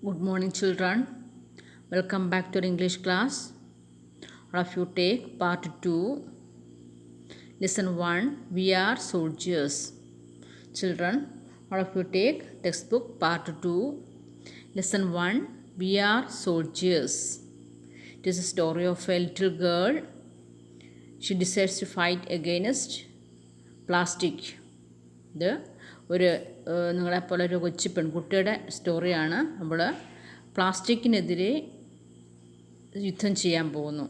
Good morning, children. Welcome back to our English class. All of you take part 2, lesson 1. We are soldiers. Children, all of you take textbook part 2, lesson 1. We are soldiers. It is a story of a little girl. She decides to fight against plastic. ഇത് ഒരു നിങ്ങളെപ്പോലെ ഒരു കൊച്ചു പെൺകുട്ടിയുടെ സ്റ്റോറിയാണ്. നമ്മൾ പ്ലാസ്റ്റിക്കിനെതിരെ യുദ്ധം ചെയ്യാൻ പോകുന്നു.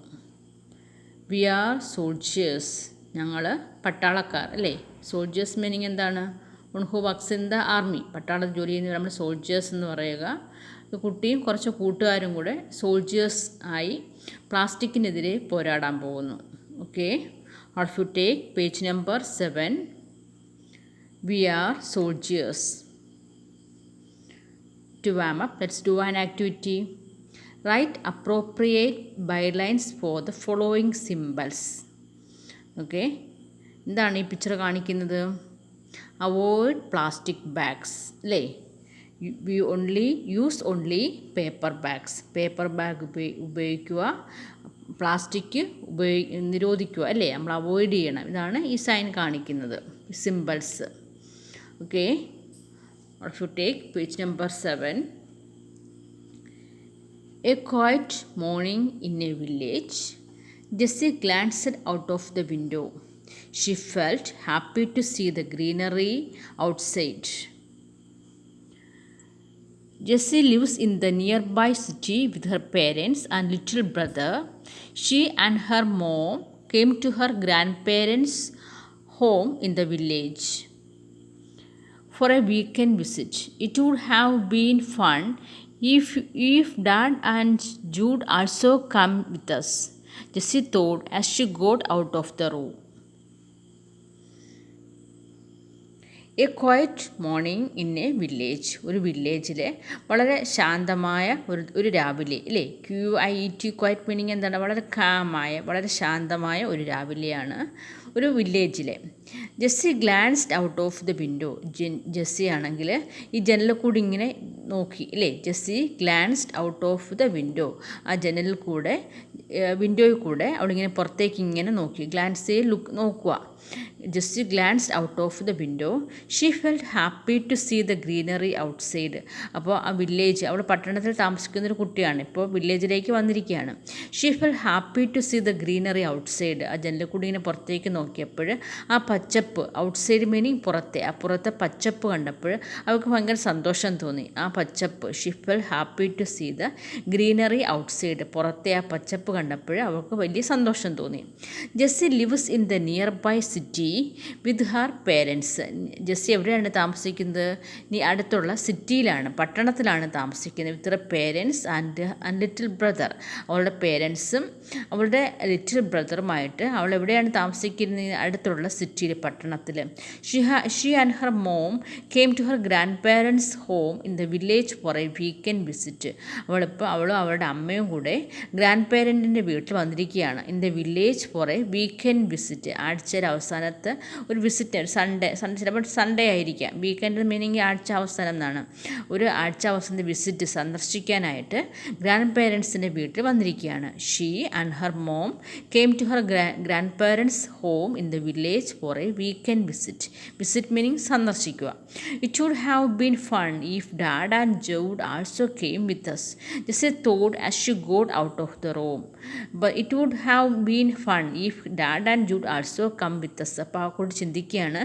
We are soldiers. ഞങ്ങൾ പട്ടാളക്കാർ അല്ലേ. സോൾജിയേഴ്സ് മീനിങ് എന്താണ്? One who works in the army. പട്ടാള ജോലി ചെയ്യുന്നവർ നമ്മൾ സോൾജിയേഴ്സ് എന്ന് പറയുക. കുട്ടിയും കുറച്ച് കൂട്ടുകാരും കൂടെ സോൾജിയേഴ്സ് ആയി പ്ലാസ്റ്റിക്കിനെതിരെ പോരാടാൻ പോകുന്നു. Okay, all of you take page number 7. We are soldiers. To warm up, let's do an activity. Write appropriate bylines for the following symbols. Okay, എന്താണ് ഈ പിക്ചർ കാണിക്കുന്നത്? അവോയ്ഡ് പ്ലാസ്റ്റിക് ബാഗ്സ് അല്ലേ. We use only paper bags. Paper bag ഉപയോഗിക്കുക, plastic നിരോധിക്കുക അല്ലേ, നമ്മൾ avoid ചെയ്യണം. ഇതാണ് ഈ സൈൻ കാണിക്കുന്നത്, symbols. Okay, if you take page number 7. A quiet morning in a village. Jessie glanced out of the window. She felt happy to see the greenery outside. Jessie lives in the nearby city with her parents and little brother. She and her mom came to her grandparents' home in the village for a weekend visit. It would have been fun if Dad and Jude also come with us, Jessie thought as she got out of the room. A quiet morning in A village. ഒരു വില്ലേജിലെ വളരെ ശാന്തമായ ഒരു രാവിലെ അല്ലേ. QUIET quiet meaning എന്താണ്? വളരെ കാമായ, വളരെ ശാന്തമായ ഒരു രാവിലെയാണ് ഒരു വില്ലേജിലെ. Jessie glanced out of the window. Jessie ആണെങ്കിൽ ഈ ജനലിൽ കൂടി ഇങ്ങനെ നോക്കി അല്ലേ. Jessie glanced out of the window. ആ ജനലിൽ കൂടെ, വിൻഡോയിൽ കൂടെ അവളിങ്ങനെ പുറത്തേക്ക് ഇങ്ങനെ നോക്കി. ഗ്ലാൻസ് ചെയ്ത് നോക്കുക. Jessie glanced out of the window. She felt happy to see the greenery outside. അപ്പോൾ ആ വില്ലേജ്, അവൾ പട്ടണത്തിൽ താമസിക്കുന്നൊരു കുട്ടിയാണ്, ഇപ്പോൾ വില്ലേജിലേക്ക് വന്നിരിക്കുകയാണ്. She felt happy to see the greenery outside. ആ ജനലിൽ കൂടി ഇങ്ങനെ പുറത്തേക്ക് നോക്കിയപ്പോൾ ആ പച്ചപ്പ്, ഔട്ട്സൈഡ് മീനിങ് പുറത്തെ, ആ പുറത്തെ പച്ചപ്പ് കണ്ടപ്പോൾ അവൾക്ക് ഭയങ്കര സന്തോഷം തോന്നി. ആ പച്ചപ്പ്, she felt happy to see the greenery outside. പുറത്തെ ആ പച്ചപ്പ് കണ്ടപ്പോൾ അവൾക്ക് വലിയ സന്തോഷം തോന്നി. Jessie lives in the nearby city with her parents. Jessie എവിടെയാണ് താമസിക്കുന്നത്? അടുത്തുള്ള സിറ്റിയിലാണ്, പട്ടണത്തിലാണ് താമസിക്കുന്നത്. With her parents and little brother. അവളുടെ പേരൻസും അവളുടെ ലിറ്റിൽ ബ്രദറുമായിട്ട് അവൾ എവിടെയാണ് താമസിക്കുന്നത്? അടുത്തുള്ള സിറ്റിയിൽ, പട്ടണത്തിൽ. She and her mom came to her grandparents home in the village for a weekend visit. അവളും അവളുടെ അമ്മയും കൂടെ ഗ്രാൻഡ് പേരൻറ്റിൻ്റെ വീട്ടിൽ വന്നിരിക്കുകയാണ്. In the village for a weekend visit. ആഴ്ചയുടെ അവസാനത്ത് ഒരു വിസിറ്റ്, സൺഡേ ചിലപ്പോൾ സൺഡേ ആയിരിക്കാം. വീക്കെൻഡ് മീനിങ് ആഴ്ച അവസാനം എന്നാണ്. ഒരു ആഴ്ച അവസാനത്തെ വിസിറ്റ്, സന്ദർശിക്കാനായിട്ട് ഗ്രാൻഡ് പേരൻസിൻ്റെ വീട്ടിൽ വന്നിരിക്കുകയാണ്. She and her mom came to her grandparents home in the village for a weekend visit. Visit meaning സന്ദർശിക്കുക. It would have been fun if dad and Jude also came with us, Jessie thought as she got out of the room. It would have been fun if dad and Jude also come with us. അപ്പോൾ ആ കൂടി ചിന്തിക്കുകയാണ്,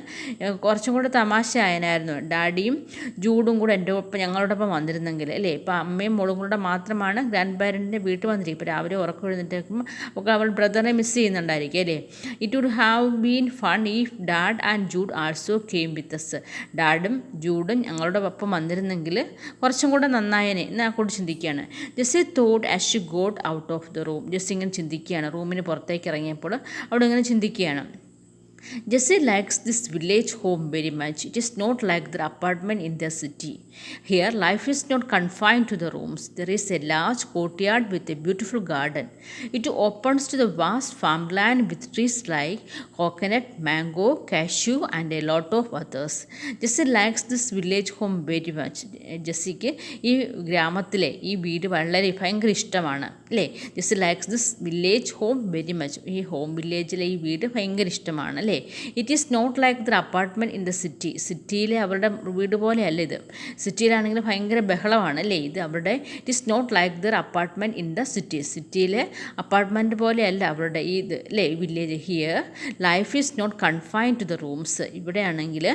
കുറച്ചും കൂടെ തമാശ ആയനായിരുന്നു ഡാഡിയും ജൂഡും കൂടെ എൻ്റെ ഒപ്പം, ഞങ്ങളോടൊപ്പം വന്നിരുന്നെങ്കിൽ അല്ലേ. ഇപ്പോൾ അമ്മയും മോളും കൂടെ മാത്രമാണ് ഗ്രാൻഡ് പാരൻറ്റിൻ്റെ വീട്ടിൽ വന്നിരിക്കും. ഇപ്പോൾ രാവിലെ ഉറക്കം എഴുന്നേൽക്കുമ്പോൾ ഒക്കെ അവൾ ബ്രദറിനെ മിസ് ചെയ്യുന്നുണ്ടായിരിക്കും അല്ലേ. It would have been fun if dad and Jude also came with us. ഡാഡും ജൂഡും ഞങ്ങളുടെ ഒപ്പം വന്നിരുന്നെങ്കിൽ കുറച്ചും കൂടെ നന്നായനെ എന്ന് ആ കൂടി ചിന്തിക്കുകയാണ്. Jessie thought as she got out of the room. Jessie ഇങ്ങനെ ചിന്തിക്കുകയാണ്, റൂമിന് പുറത്തേക്ക് ഇറങ്ങിയപ്പോൾ അവിടെ ഇങ്ങനെ ചിന്തിക്കുകയാണ്. Jessie likes this village home very much. It is not like the apartment in the city. Here, life is not confined to the rooms. There is a large courtyard with a beautiful garden. It opens to the vast farmland with trees like coconut, mango, cashew, and a lot of others. Jessie likes this village home very much. ജെസ്സിക്ക് ഈ ഗ്രാമത്തിലെ ഈ വീട് വളരെ ഭയങ്കര ഇഷ്ടമാണ് അല്ലേ. Jessie likes this village home very much. ഈ home വില്ലേജിലെ ഈ വീട് ഭയങ്കര ഇഷ്ടമാണ് അല്ലേ. It is not like the apartment in the city. സിറ്റിയിലെ അവരുടെ വീട് പോലെയല്ല ഇത്. സിറ്റിയിലാണെങ്കിൽ ഭയങ്കര ബഹളമാണ് അല്ലേ. ഇത് അവരുടെ it is not like their apartment in the city. സിറ്റിയിലെ അപ്പാർട്ട്മെൻറ്റ് പോലെയല്ല അവരുടെ ഈ ഇത് അല്ലേ village. Here life is not confined to the rooms. ഇവിടെയാണെങ്കിൽ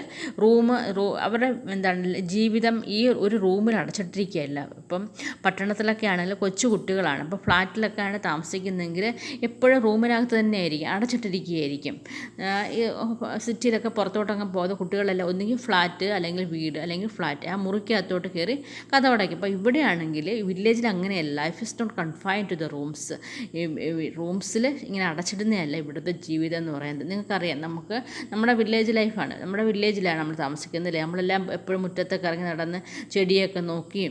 അവരുടെ എന്താണ് ജീവിതം ഈ ഒരു റൂമിൽ അടച്ചിട്ടിരിക്കുകയല്ല. ഇപ്പം പട്ടണത്തിലൊക്കെ ആണെങ്കിൽ കൊച്ചു കുട്ടികളാണ്. അപ്പോൾ ഫ്ലാറ്റിലൊക്കെയാണ് താമസിക്കുന്നതെങ്കിൽ എപ്പോഴും റൂമിനകത്ത് തന്നെ ആയിരിക്കും, അടച്ചിട്ടിരിക്കുകയായിരിക്കും. ഈ സിറ്റിയിലൊക്കെ പുറത്തോട്ടങ്ങ് പോകുന്ന കുട്ടികളെല്ലാം ഒന്നുകിൽ ഫ്ലാറ്റ് അല്ലെങ്കിൽ വീട് അല്ലെങ്കിൽ ഫ്ലാറ്റ് ആ മുറിക്കകത്തോട്ട് കയറി കതവടയ്ക്കും. അപ്പോൾ ഇവിടെയാണെങ്കിൽ വില്ലേജിൽ അങ്ങനെയല്ല. Life is not confined to the rooms. റൂംസിൽ ഇങ്ങനെ അടച്ചിടുന്നതല്ല ഇവിടുത്തെ ജീവിതം എന്ന് പറയുന്നത്. നിങ്ങൾക്കറിയാം, നമുക്ക് നമ്മുടെ വില്ലേജ് ലൈഫാണ്, നമ്മുടെ വില്ലേജിലാണ് നമ്മൾ താമസിക്കുന്നില്ലേ. നമ്മളെല്ലാം എപ്പോഴും മുറ്റത്തൊക്കെ ഇറങ്ങി നടന്ന് ചെടിയൊക്കെ നോക്കി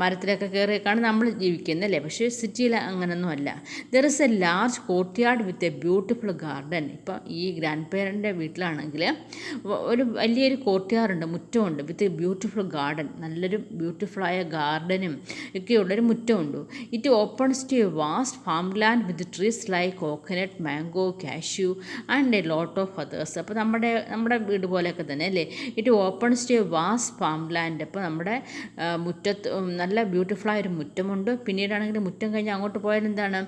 മരത്തിലൊക്കെ കയറിയൊക്കെയാണ് നമ്മൾ ജീവിക്കുന്നത് അല്ലേ. പക്ഷേ സിറ്റിയിൽ അങ്ങനെയൊന്നും അല്ല. There is a large courtyard with a beautiful garden. ഇപ്പം ഈ ഗ്രാൻഡ് പേരൻ്റെ വീട്ടിലാണെങ്കിൽ ഒരു വലിയൊരു കോർട്ട്യാർഡുണ്ട്, മുറ്റമുണ്ട്, വിത്ത് എ ബ്യൂട്ടിഫുൾ ഗാർഡൻ. നല്ലൊരു ബ്യൂട്ടിഫുള്ളായ ഗാർഡനും ഒക്കെയുള്ളൊരു മുറ്റമുണ്ട്. It opens to a vast farm land with trees like coconut, mango, cashew and a lot of others. അപ്പോൾ നമ്മുടെ വീട് പോലെയൊക്കെ തന്നെ അല്ലേ. It opens to a vast farm land. അപ്പോൾ നമ്മുടെ മുറ്റത്ത് നല്ല ബ്യൂട്ടിഫുള്ളായൊരു മുറ്റമുണ്ട്. പിന്നീടാണെങ്കിൽ മുറ്റം കഴിഞ്ഞ് അങ്ങോട്ട് പോയാൽ എന്താണ്,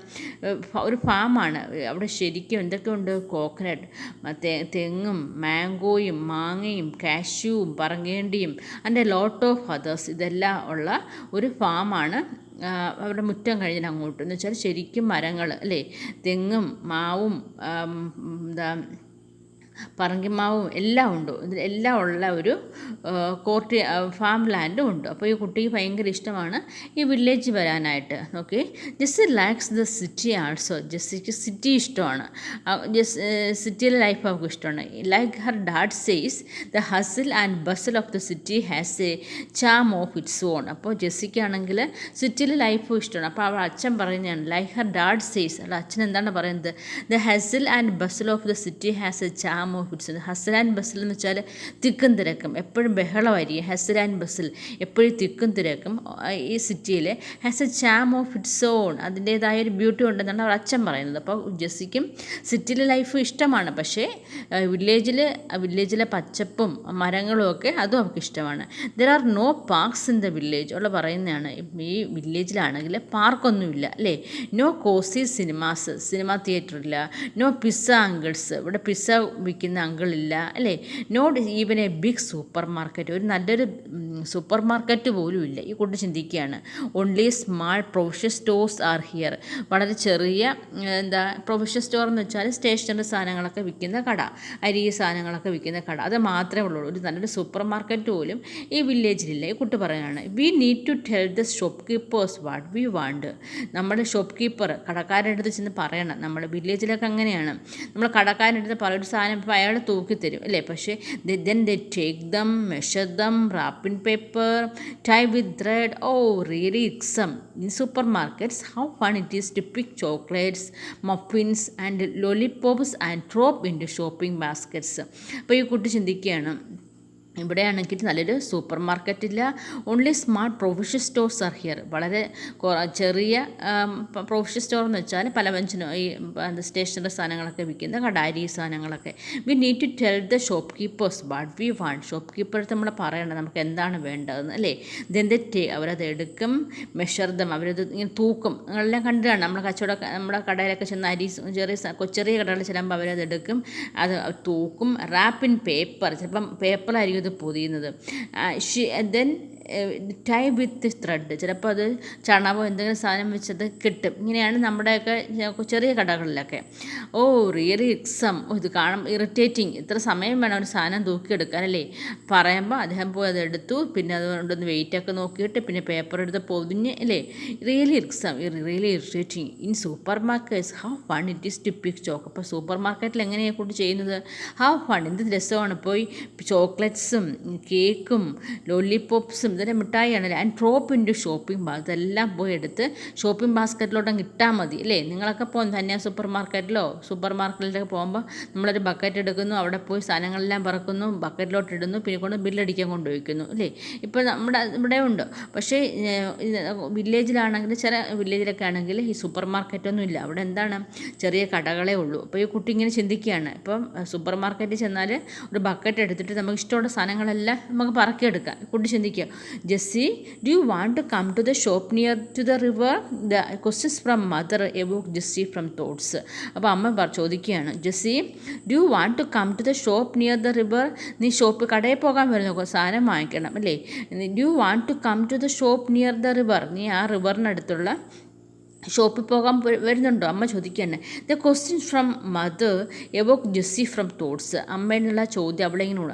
ഒരു ഫാമാണ്. അവിടെ ശരിക്കും എന്തൊക്കെയുണ്ട്, കോക്കനട്ട്, തെങ്ങും മാംഗോയും മാങ്ങയും കാഷ്യൂവും പറങ്കേണ്ടിയും and a lot of others, ഇതെല്ലാം ഉള്ള ഒരു ഫാമാണ്. അവിടെ മുറ്റം കഴിഞ്ഞാൽ അങ്ങോട്ട് എന്ന് വെച്ചാൽ ശരിക്കും മരങ്ങൾ അല്ലേ, തെങ്ങും മാവും പറങ്കിമാവും എല്ലാം ഉണ്ട്. ഇതിലെല്ലാം ഉള്ള ഒരു ഫാം ലാൻഡും ഉണ്ട്. അപ്പോൾ ഈ കുട്ടിക്ക് ഭയങ്കര ഇഷ്ടമാണ് ഈ വില്ലേജ് വരാനായിട്ട്. Okay, Jessie likes the city also. ജെസ്സിക്ക് സിറ്റി ഇഷ്ടമാണ്. സിറ്റിയിലെ ലൈഫ് അവർക്ക് ഇഷ്ടമാണ്. Like her dad says the hustle and bustle of the city has a charm of its own. അപ്പോൾ ജെസ്സിക്കാണെങ്കിൽ സിറ്റിയിലെ ലൈഫും ഇഷ്ടമാണ്. അപ്പോൾ അവൾ അച്ഛൻ പറയുന്നതാണ് ലൈക്ക് ഹർ ഡാഡ് സേസ്. അവളുടെ അച്ഛൻ എന്താണ് പറയുന്നത്, the hustle and bustle of the city has a charm of its own. Hustle and bustle എന്ന് വെച്ചാൽ തിക്കും തിരക്കും, എപ്പോഴും ബഹളമായിരിക്കും. ഹസിൽ ആൻഡ് ബസിൽ എപ്പോഴും തിക്കും തിരക്കും. ഈ സിറ്റിയിൽ has a charm of its own, അതിൻ്റേതായ ഒരു ബ്യൂട്ടി ഉണ്ടെന്നാണ് അവർ അച്ഛൻ പറയുന്നത്. അപ്പോൾ ജെസ്സിക്കും സിറ്റിയിലെ ലൈഫ് ഇഷ്ടമാണ്. പക്ഷേ വില്ലേജിലെ പച്ചപ്പും മരങ്ങളും ഒക്കെ അതും അവർക്ക് ഇഷ്ടമാണ്. There are no parks in the village. ഉള്ള പറയുന്നതാണ്, ഈ വില്ലേജിലാണെങ്കിൽ പാർക്കൊന്നുമില്ല അല്ലേ. No cosy cinemas, cinema theatre ഇല്ല. നോ പിസ്സ അങ്കിൾസ്, ഇവിടെ പിസ്സ വിൽക്കുന്ന അങ്കിളില്ല അല്ലേ. Not even a big supermarket, ഒരു നല്ലൊരു സൂപ്പർ മാർക്കറ്റ് പോലും ഇല്ല. ഈ കുട്ടി ചിന്തിക്കുകയാണ്. Only small provision stores are here. വളരെ ചെറിയ പ്രൊവിഷൻ സ്റ്റോർ എന്ന് വെച്ചാൽ സ്റ്റേഷനറി സാധനങ്ങളൊക്കെ വിൽക്കുന്ന കട, അരി സാധനങ്ങളൊക്കെ വിൽക്കുന്ന കട, അത് മാത്രമേ ഉള്ളൂ. ഒരു നല്ലൊരു സൂപ്പർ മാർക്കറ്റ് പോലും ഈ വില്ലേജിലില്ല. ഈ കുട്ടി പറയുകയാണ്, we need to tell the shopkeepers what we want. നമ്മുടെ ഷോപ്പ് കീപ്പർ കടക്കാരുടെ അടുത്ത് ചെന്ന് പറയണം. നമ്മുടെ വില്ലേജിലൊക്കെ അങ്ങനെയാണ്. നമ്മൾ കടക്കാരുടെ അടുത്ത് പറയും ഒരു സാധനം, ഇപ്പോൾ അയാൾ തൂക്കിത്തരും അല്ലേ. പക്ഷേ then they take them, measure them, wrap in paper, tie with thread. Oh, really some. In supermarkets, how fun it is to pick chocolates, muffins and lollipops and drop into shopping baskets. അപ്പോൾ ഈ കുട്ടി ചിന്തിക്കുകയാണ്, ഇവിടെയാണെങ്കിൽ നല്ലൊരു super മാർക്കറ്റില്ല. Only smart provision stores are here. വളരെ ചെറിയ provision store എന്ന് വെച്ചാൽ പലവ്യഞ്ജനം, ഈ സ്റ്റേഷനറി സാധനങ്ങളൊക്കെ വിൽക്കുന്ന കടാരി സാധനങ്ങളൊക്കെ. We need to tell the shopkeepers what we want. Shopkeepers നമ്മൾ പറയണം നമുക്ക് എന്താണ് വേണ്ടതെന്ന് അല്ലേ. അവരത് എടുക്കും, മെഷർ ദം, അവരത് ഇങ്ങനെ തൂക്കും. നിങ്ങളെല്ലാം കണ്ടിട്ടാണ് നമ്മുടെ കടയിലൊക്കെ ചെന്ന് അരി ചെറിയ കടകളിൽ ചെല്ലുമ്പോൾ അവരത് എടുക്കും, അത് തൂക്കും. റാപ്പ് ഇൻ പേപ്പർ, ചിലപ്പം പേപ്പറായിരിക്കും ഇത് പൊതിയുന്നത്. ദെൻ ടൈ വിത്ത് ത്രെഡ്, ചിലപ്പോൾ അത് ചണവോ എന്തെങ്കിലും സാധനം വെച്ചത് കിട്ടും. ഇങ്ങനെയാണ് നമ്മുടെയൊക്കെ ചെറിയ കടകളിലൊക്കെ. ഓ റിയലി എക്സം, ഇത് കാണും ഇറിറ്റേറ്റിംഗ്, ഇത്ര സമയം വേണം ഒരു സാധനം തൂക്കിയെടുക്കാൻ അല്ലേ പറയുമ്പോൾ അദ്ദേഹം പോയി അത് എടുത്തു. പിന്നെ അതുകൊണ്ടൊന്ന് വെയിറ്റൊക്കെ നോക്കിയിട്ട് പിന്നെ പേപ്പർ എടുത്ത് പൊതിഞ്ഞ് അല്ലേ. Really exam, really irritating in supermarkets, how fun it is to pick choke. അപ്പോൾ സൂപ്പർ മാർക്കറ്റിൽ എങ്ങനെയാണ് കൊണ്ട് ചെയ്യുന്നത്, ഹൗ ഫൺ, എന്ത് രസമാണ് പോയി ചോക്ലേറ്റ്സും കേക്കും ലോലിപോപ്സും ഇതെല്ലാം മിഠായിയാണ്. And drop in to shopping bag, ഇതെല്ലാം പോയി എടുത്ത് ഷോപ്പിംഗ് ബാസ്ക്കറ്റിലോട്ട് അങ്ങ് ഇട്ടാൽ മതി അല്ലേ. നിങ്ങളൊക്കെ പോകും ധന്യ സൂപ്പർ മാർക്കറ്റിലൊക്കെ പോകുമ്പോൾ നമ്മളൊരു ബക്കറ്റ് എടുക്കുന്നു, അവിടെ പോയി സാധനങ്ങളെല്ലാം പറക്കുന്നു, ബക്കറ്റിലോട്ട് ഇടുന്നു, പിന്നെ കൊണ്ട് ബില്ലടിക്കാൻ കൊണ്ടുപോയിക്കുന്നു അല്ലേ. ഇപ്പോൾ ഇവിടെ ഉണ്ട്. പക്ഷേ വില്ലേജിലാണെങ്കിൽ, ചില വില്ലേജിലൊക്കെ ആണെങ്കിൽ ഈ സൂപ്പർ മാർക്കറ്റൊന്നും ഇല്ല. അവിടെ എന്താണ്, ചെറിയ കടകളേ ഉള്ളൂ. അപ്പോൾ ഈ കുട്ടി ഇങ്ങനെ ചിന്തിക്കുകയാണ്, ഇപ്പം സൂപ്പർ മാർക്കറ്റിൽ ചെന്നാൽ ഒരു ബക്കറ്റ് എടുത്തിട്ട് നമുക്ക് ഇഷ്ടമുള്ള സാധനങ്ങളെല്ലാം നമുക്ക് പറക്കിയെടുക്കാം. കുട്ടി ചിന്തിക്കുക, Jessie do you want to come to the shop near to the river, the questions from mother evoke Jessie from thoughts. അപ്പോൾ അമ്മ ചോദിക്കുകയാണ്, Jessie do you want to come to the shop near the river, നീ കടയിൽ പോകാൻ വരുന്നു, സാധനം വാങ്ങിക്കണം അല്ലേ. Do you want to come to the shop near the river, നീ ആ റിവറിനടുത്തുള്ള ഷോപ്പിൽ പോകാൻ വരുന്നുണ്ടോ, അമ്മ ചോദിക്കുകയാണ്. The question from mother evoke Jessie from thoughts, അമ്മേനുള്ള ചോദ്യം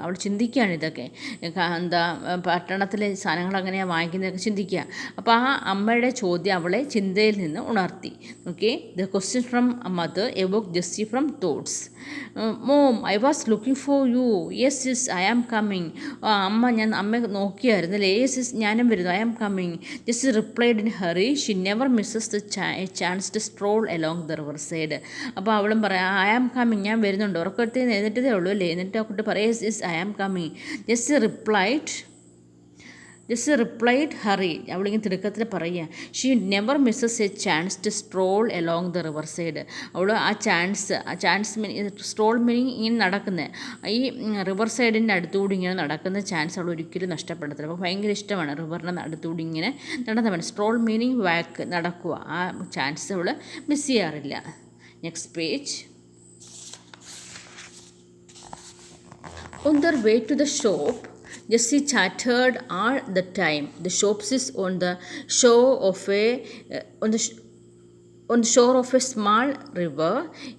അവൾ ചിന്തിക്കുകയാണ്. ഇതൊക്കെ എന്താ പട്ടണത്തിലെ സാധനങ്ങൾ അങ്ങനെയാണ് വാങ്ങിക്കുന്നതൊക്കെ ചിന്തിക്കുക. അപ്പോൾ ആ അമ്മയുടെ ചോദ്യം അവളെ ചിന്തയിൽ നിന്ന് ഉണർത്തി. Okay, the question from mother evoke Jessie from thoughts. Mom I was looking for you, yes I am coming. അമ്മ ഞാൻ അമ്മ നോക്കിയായിരുന്നു അല്ലേ. യെസ് ഞാനും വരുന്നു, I am coming. Jessie replied in hurry, she never misses the chance to stroll along the river side. അപ്പോൾ അവളും പറയാം, ഐ ആം കമ്മിങ്, ഞാൻ വരുന്നുണ്ട്. ഉറക്കത്തിൽ എഴുന്നിട്ടതേ ഉള്ളൂ അല്ലേ. എന്നിട്ട് ആ കുട്ടി പറയാം, yes I am coming. Jessie replied hurry, അവളിങ്ങനെ തിടുക്കത്തിൽ പറയുക, she never misses a chance to stroll along the river side. അവൾ ആ ചാൻസ് സ്ട്രോൾ മീനിങ് ഇങ്ങനെ നടക്കുന്നത്, ഈ റിവർ സൈഡിൻ്റെ അടുത്തുകൂടി ഇങ്ങനെ നടക്കുന്ന ചാൻസ് അവൾ ഒരിക്കലും നഷ്ടപ്പെടത്തില്ല. അപ്പോൾ ഭയങ്കര ഇഷ്ടമാണ് റിവറിൻ്റെ അടുത്തുകൂടി ഇങ്ങനെ നടന്നവൻ. സ്ട്രോൾ മീനിങ് വാക്ക്, നടക്കുക, ആ ചാൻസ് അവൾ മിസ് ചെയ്യാറില്ല. Next page. On their way to the shop, Jessie chattered all the time. The shop is on the shore of a small river.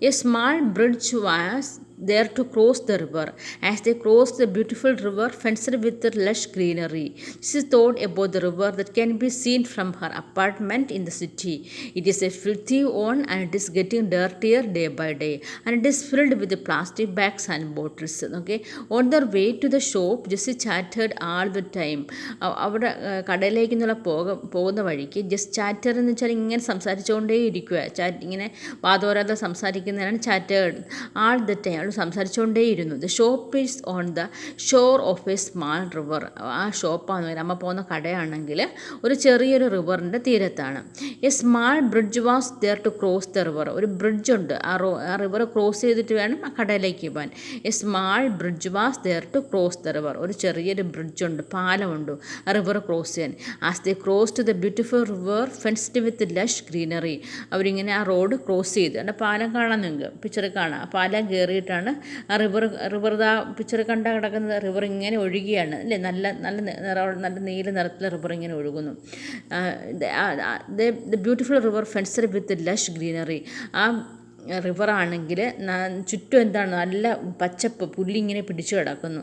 A small bridge was there to cross the river. As they crossed the beautiful river fenced with lush greenery, she thought about the river that can be seen from her apartment in the city. It is a filthy one and it is getting dirtier day by day, and it is filled with plastic bags and bottles. Okay, on their way to the shop, Jessie chattered all the time. അവിടെ കടയിലേക്ക് പോകുന്ന വഴിക്ക് just chatter എന്ന് വെച്ചാൽ ഇങ്ങനെ സംസാരിച്ചുകൊണ്ടേ ഇരിക്കുക. ഇങ്ങനെ വാതോരാതെ സംസാരിക്കുന്നതാണ് ചാറ്റേർഡ്. ആൾ ദ ടൈം അവൾ സംസാരിച്ചുകൊണ്ടേയിരുന്നു. The shop is on the shore of a small river. ആ ഷോപ്പാന്ന് പറയുന്നത്, അമ്മ പോകുന്ന കടയാണെങ്കിൽ ഒരു ചെറിയൊരു റിവറിൻ്റെ തീരത്താണ്. A small bridge was there to cross the river. ഒരു ബ്രിഡ്ജുണ്ട്, ആ റിവർ ക്രോസ് ചെയ്തിട്ട് വേണം ആ കടയിലേക്ക് പോകാൻ. A small bridge was there to cross the river. ഒരു ചെറിയൊരു ബ്രിഡ്ജുണ്ട്, പാലമുണ്ട് ആ റിവർ ക്രോസ് ചെയ്യാൻ. As they cross to the beautiful river fenced with lush greenery. അവരിങ്ങനെ ആ റോഡ് ക്രോസ് ചെയ്ത്, എൻ്റെ പാലം കാണാൻ നിങ്ങൾക്ക് പിക്ചറിൽ കാണാം. ആ പാലം കയറിയിട്ടാണ് ആ റിവർ പിക്ചർ കണ്ട കിടക്കുന്നത്. റിവർ ഇങ്ങനെ ഒഴുകിയാണ് അല്ലേ, നല്ല നീല നിറത്തിലെ റിവർ ഇങ്ങനെ ഒഴുകുന്നു. The beautiful river fenced with lush greenery. ആ റിവറാണെങ്കിൽ ചുറ്റും എന്താണ്, നല്ല പച്ചപ്പ് പുല്ലിങ്ങനെ പിടിച്ചു കിടക്കുന്നു,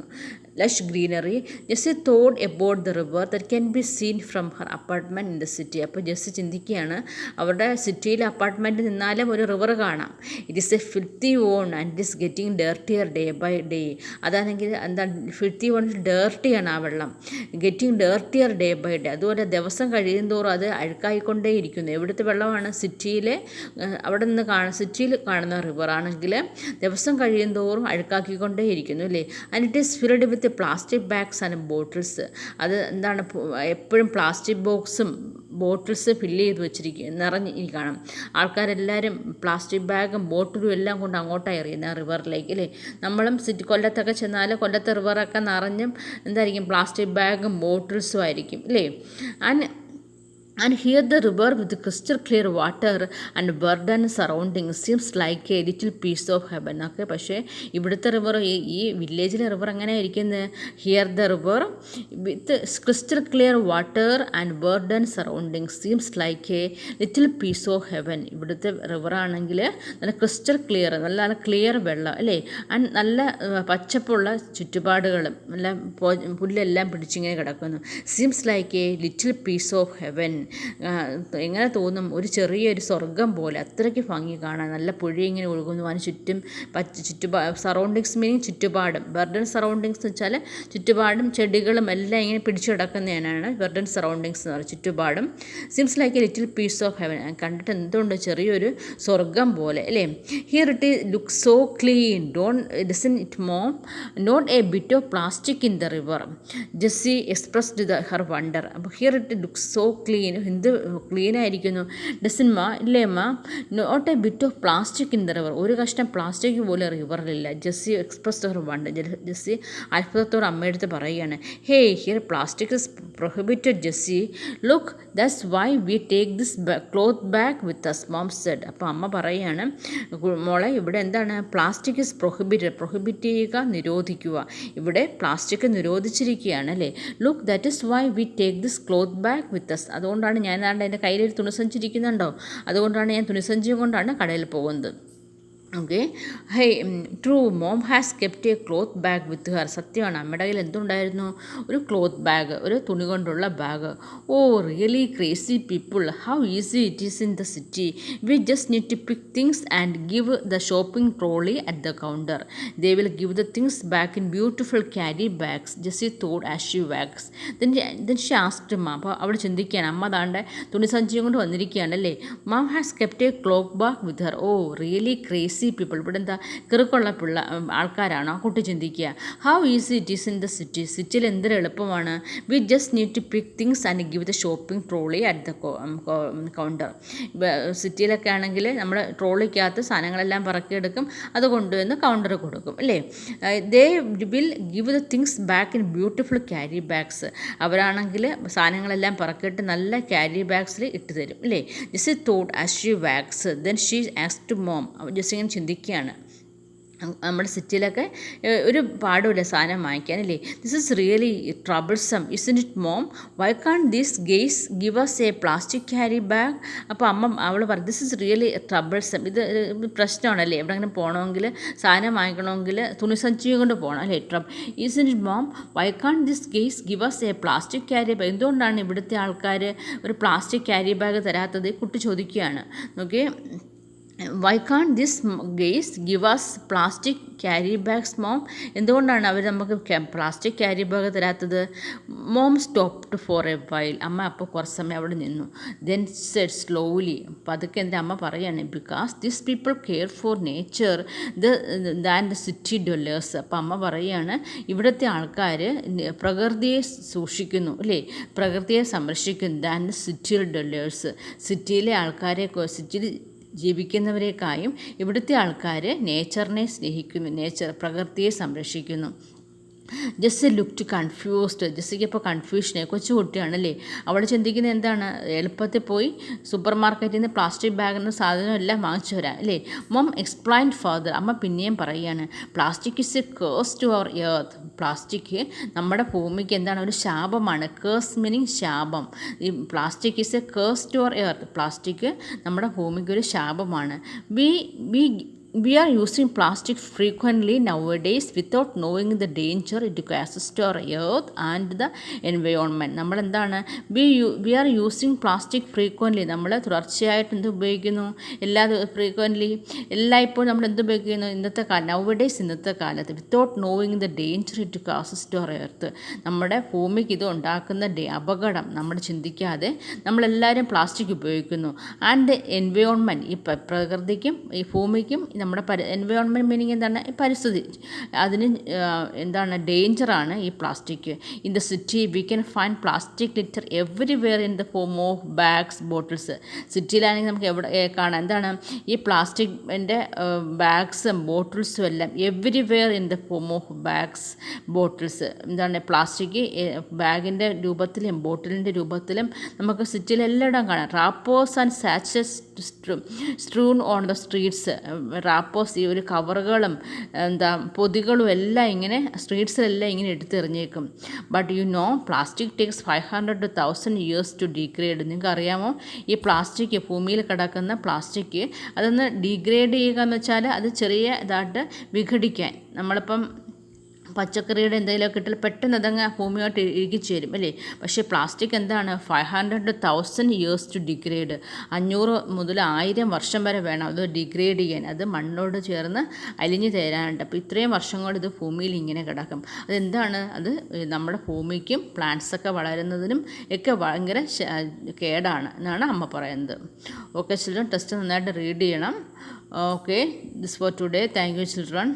lush greenery. Jessie thought about the river that can be seen from her apartment in the city. അപ്പോൾ ജെസ്സി ചിന്തിക്കുകയാണ്, അവരുടെ സിറ്റിയിലെ അപ്പാർട്ട്മെൻറ്റിൽ നിന്നാലും ഒരു റിവർ കാണാം. It is a filthy one and it is getting dirtier day by day. അതാണെങ്കിൽ എന്താ, ഫിൽത്തി വോൺ ഡേർട്ടിയാണ് ആ വെള്ളം, getting dirtier day by day. അതുപോലെ ദിവസം കഴിയുന്തോറും അത് അഴുക്കായിക്കൊണ്ടേയിരിക്കുന്നു. എവിടുത്തെ വെള്ളമാണ്, സിറ്റിയിലെ അവിടെ നിന്ന് സിറ്റിയിൽ കാണുന്ന റിവർ ആണെങ്കിൽ ദിവസം കഴിയുന്തോറും അഴുക്കാക്കിക്കൊണ്ടേയിരിക്കുന്നു അല്ലേ. And it is filled with plastic bags and bottles. അത് എന്താണ്, എപ്പോഴും പ്ലാസ്റ്റിക് ബോക്സും ബോട്ടിൽസ് ഫില്ല് ചെയ്ത് നിറഞ്ഞിരിക്കണം. ആൾക്കാരെല്ലാവരും പ്ലാസ്റ്റിക് ബാഗും ബോട്ടിലും എല്ലാം കൊണ്ട് അങ്ങോട്ടാണ് എറിയുന്നത് റിവറിലേക്ക് അല്ലേ. നമ്മളും കൊല്ലത്തൊക്കെ ചെന്നാൽ കൊല്ലത്തെ റിവറൊക്കെ നിറഞ്ഞും എന്തായിരിക്കും, പ്ലാസ്റ്റിക് ബാഗും ബോട്ടിൽസും ആയിരിക്കും അല്ലേ. And And here the river with crystal clear water and verdant surroundings seems like a little piece of heaven. Okay, പക്ഷേ ഇവിടുത്തെ റിവർ, ഈ വില്ലേജിലെ റിവർ എങ്ങനെ ഇരിക്കുന്നത്? Here the river with crystal clear water and verdant surroundings seems like a little piece of heaven. ഇവിടുത്തെ river ആണെങ്കിൽ നല്ല crystal clear, നല്ല ക്ലിയർ വെള്ളം അല്ലേ, ആൻഡ് നല്ല പച്ചപ്പുള്ള ചുറ്റുപാടുകളും നല്ല പുല്ലെല്ലാം പിടിച്ചിങ്ങനെ കിടക്കുന്നു. Seems like a little piece of heaven. എങ്ങനെ തോന്നും? ഒരു ചെറിയൊരു സ്വർഗം പോലെ, അത്രയ്ക്ക് ഭംഗി കാണാൻ. നല്ല പുഴ ഇങ്ങനെ ഒഴുകുന്നു, അതിന് ചുറ്റും സറൗണ്ടിങ്സ് മീനിങ് ചുറ്റുപാടും. വെർഡൻ സറൗണ്ടിങ്സ് എന്ന് വെച്ചാൽ ചുറ്റുപാടും ചെടികളും എല്ലാം ഇങ്ങനെ പിടിച്ചു കിടക്കുന്നതിനാണ് വെർഡൻ സറൗണ്ടിങ്സ് എന്ന് പറയുന്നത്, ചുറ്റുപാടും. Seems like a little piece of heaven. കണ്ടിട്ട് എന്തുകൊണ്ട്? ചെറിയൊരു സ്വർഗം പോലെ അല്ലേ. Here it look so clean, doesn't it mom, not a bit of plastic in the river, Jessie expressed her wonder. അപ്പോൾ here it look so clean, എന്ത് ക്ലീനായിരിക്കുന്നു. ഡസൻമാ ഇല്ലേമ്മ, not a bit of plastic in the river, ഒരു കഷ്ണം plastic പോലെ റിവറിലില്ല. Jessie expressed her wonder. ജെസ്സി അത്ഭുതത്തോട് അമ്മയെടുത്ത് പറയുകയാണ്, hey here plastic is prohibited Jessie, look that's why we take this cloth bag with us, mom said. അപ്പോൾ അമ്മ പറയുകയാണ്, മോളെ ഇവിടെ എന്താണ്? പ്ലാസ്റ്റിക് ഇസ് പ്രൊഹിബിറ്റഡ്, പ്രൊഹിബിറ്റ് ചെയ്യുക, നിരോധിക്കുക. ഇവിടെ പ്ലാസ്റ്റിക് നിരോധിച്ചിരിക്കുകയാണ് അല്ലേ. Look that is why we take this cloth bag with us, അതുകൊണ്ടാണ് ഞാൻ എൻ്റെ കയ്യിലൊരു തുണിസഞ്ചിരിക്കുന്നുണ്ടോ, അതുകൊണ്ടാണ് ഞാൻ തുണിസഞ്ചിയും കൊണ്ടാണ് കടയിൽ പോകുന്നത്. Okay, hey true, mom has kept a cloth bag with her. സത്യമാണ്, അമ്മയുടെ കയ്യിൽ എന്തുണ്ടായിരുന്നു? ഒരു ക്ലോത്ത് ബാഗ്, ഒരു തുണി കൊണ്ടുള്ള bag. Oh really crazy people, how easy it is in the city, we just need to pick things and give the shopping trolley at the counter, they will give the things back in beautiful carry bags, Jessie thought as she walks. Then she asked mom. അപ്പോൾ അവിടെ ചിന്തിക്കുകയാണ്, അമ്മ താണ്ടെ തുണിസഞ്ചിയും കൊണ്ട് വന്നിരിക്കുകയാണല്ലേ. Mom has kept a cloth bag with her. Oh really crazy people, ഇവിടെ എന്താ കിറുക്കുള്ള ആൾക്കാരാണോ? ആ കുട്ടി ചിന്തിക്കുക. How easy it is in the city, സിറ്റിയിൽ എന്തൊരു എളുപ്പമാണ്. We just need to pick things and give the shopping trolley at the counter. സിറ്റിയിലൊക്കെ ആണെങ്കിൽ നമ്മൾ ട്രോളിക്കകത്ത് സാധനങ്ങളെല്ലാം പറക്കിയെടുക്കും, അത് കൊണ്ടുവന്ന് കൗണ്ടർ കൊടുക്കും അല്ലേ. They will give the things back in beautiful carry bags. അവരാണെങ്കിൽ സാധനങ്ങളെല്ലാം പറക്കിയിട്ട് നല്ല ക്യാരി ബാഗ്സിൽ ഇട്ട് തരും അല്ലേ. Jessie thought as she walks. Then she asked mom. ജെസ്സി ഇങ്ങനെ ചിന്തിക്കുകയാണ്, നമ്മുടെ സിറ്റിയിലൊക്കെ ഒരു പാടുമില്ല സാധനം വാങ്ങിക്കാനല്ലേ. This is really troublesome isn't it mom, why can't these guys give us a plastic carry bag. അപ്പോൾ അവൾ പറയും, ദിസ് ഇസ് റിയലി ട്രബിൾസം, ഇത് പ്രശ്നമാണല്ലേ. എവിടെയെങ്കിലും പോകണമെങ്കിൽ സാധനം വാങ്ങിക്കണമെങ്കിൽ തുണിസഞ്ചിയും കൊണ്ട് പോകണം അല്ലേ. Isn't it mom, why can't this guys give us a plastic carry bag. എന്തുകൊണ്ടാണ് ഇവിടുത്തെ ആൾക്കാർ ഒരു പ്ലാസ്റ്റിക് ക്യാരി ബാഗ് തരാത്തത്? കുട്ടി ചോദിക്കുകയാണ്. Okay, why can't this guys give us plastic carry bags mom, എന്തുകൊണ്ടാണ് അവർ നമുക്ക് പ്ലാസ്റ്റിക് ക്യാരി ബാഗ് തരാത്തത്? Mom stopped for a while. അമ്മ അപ്പോൾ കുറച്ച് സമയം അവിടെ നിന്നു. ദെൻ സെഡ് സ്ലോലി, പതുക്കെ എൻ്റെ അമ്മ പറയാണ്, because this people care for nature than the city dwellers. അപ്പം അമ്മ പറയുകയാണ്, ഇവിടുത്തെ ആൾക്കാർ പ്രകൃതിയെ സൂക്ഷിക്കുന്നു അല്ലേ, പ്രകൃതിയെ സംരക്ഷിക്കുന്നു. ദാൻ ദ സിറ്റി ഡ്വല്ലേഴ്സ്, സിറ്റിയിലെ ആൾക്കാരെ, സിറ്റിയിൽ ജീവിക്കുന്നവരെക്കായും ഇവിടുത്തെ ആൾക്കാർ നേച്ചറിനെ സ്നേഹിക്കുന്നു, പ്രകൃതിയെ സംരക്ഷിക്കുന്നു. Jessy looked confused. ജെസ്സിക്ക് ഇപ്പോൾ കൺഫ്യൂഷനെ, കൊച്ചു കുട്ടിയാണല്ലേ. അവൾ ചിന്തിക്കുന്നത് എന്താണ്? എളുപ്പത്തിൽ പോയി സൂപ്പർ മാർക്കറ്റിൽ നിന്ന് പ്ലാസ്റ്റിക് ബാഗിന് സാധനം എല്ലാം വാങ്ങിച്ചു വരാം അല്ലേ. Mom explained further. അമ്മ പിന്നെയും പറയുകയാണ്, plastic is a curse to our earth. Plastic നമ്മുടെ ഭൂമിക്ക് എന്താണ്? ഒരു ശാപമാണ്. കേഴ്സ് മീനിങ് ശാപം. ഈ plastic is a curse to our earth. Plastic നമ്മുടെ ഭൂമിക്ക് ഒരു ശാപമാണ്. We are using plastic frequently nowadays without knowing the danger it causes to our earth and the environment. നമ്മളെന്താണ്? we are using plastic frequently. നമ്മൾ തുടർച്ചയായിട്ട് എന്ത് ഉപയോഗിക്കുന്നു? എല്ലായ്പ്പോഴും നമ്മൾ എന്ത് ഉപയോഗിക്കുന്നു? ഇന്നത്തെ കാലം, nowadays, ഇന്നത്തെ കാലത്ത്, without knowing the danger it causes to our earth. നമ്മുടെ ഭൂമിക്ക് ഇത് ഉണ്ടാക്കുന്ന അപകടം നമ്മൾ ചിന്തിക്കാതെ നമ്മളെല്ലാവരും പ്ലാസ്റ്റിക് ഉപയോഗിക്കുന്നു. ആൻഡ് എൻവയോൺമെൻറ്റ്, ഈ പ്രകൃതിക്കും ഈ ഭൂമിക്കും നമ്മുടെ എൻവയോൺമെൻറ്റ് മീനിങ് എന്താണ്, പരിസ്ഥിതി, അതിന് എന്താണ് ഡേഞ്ചറാണ് ഈ plastic. In the city we can find plastic litter everywhere in the form of bags, bottles. സിറ്റിയിലാണെങ്കിൽ നമുക്ക് എവിടെ കാണാം, എന്താണ് ഈ പ്ലാസ്റ്റിക്കിൻ്റെ ബാഗ്സും ബോട്ടിൽസും എല്ലാം everywhere in the form of bags, bottles. എന്താണ് പ്ലാസ്റ്റിക് ബാഗിൻ്റെ രൂപത്തിലും ബോട്ടിലിൻ്റെ രൂപത്തിലും നമുക്ക് സിറ്റിയിലെല്ലാം കാണാം. റാപ്പോസ് ആൻഡ് സാച്ചസ് strewn on the streets. Wrappers, ഈ ഒരു കവറുകളും പൊതികളും എല്ലാം ഇങ്ങനെ സ്ട്രീറ്റ്സിലെല്ലാം ഇങ്ങനെ എടുത്തെറിഞ്ഞേക്കും. But you know plastic takes 500 to 1000 years to degrade. നിങ്ങൾക്ക് അറിയാമോ ഈ പ്ലാസ്റ്റിക്, ഭൂമിയിൽ കിടക്കുന്ന പ്ലാസ്റ്റിക് അതൊന്ന് ഡീഗ്രേഡ് ചെയ്യുക എന്ന് വെച്ചാൽ അത് ചെറിയ ഇതായിട്ട് വിഘടിക്കാൻ. നമ്മളിപ്പം പച്ചക്കറിയുടെ എന്തെങ്കിലുമൊക്കെ ഇട്ടാൽ പെട്ടെന്ന് അതങ്ങ് ഭൂമിയായിട്ട് ഇഴുകിച്ചേരും അല്ലേ. പക്ഷേ പ്ലാസ്റ്റിക് എന്താണ് 500 to 1000 years ടു ഡിഗ്രേഡ്. 500 മുതൽ 1000 വർഷം വരെ വേണം അത് ഡിഗ്രേഡ് ചെയ്യാൻ, അത് മണ്ണോട് ചേർന്ന് അലിഞ്ഞു തരാനുണ്ട്. അപ്പോൾ ഇത്രയും വർഷം കൊണ്ട് ഇത് ഭൂമിയിൽ ഇങ്ങനെ കിടക്കും. അതെന്താണ്, അത് നമ്മുടെ ഭൂമിക്കും പ്ലാന്റ്സൊക്കെ വളരുന്നതിനും ഒക്കെ ഭയങ്കര കേടാണ് എന്നാണ് അമ്മ പറയുന്നത്. ഓക്കെ ചിൽഡ്രൻ, ടെസ്റ്റ് നന്നായിട്ട് റീഡ് ചെയ്യണം. Okay, this for today. Thank you children.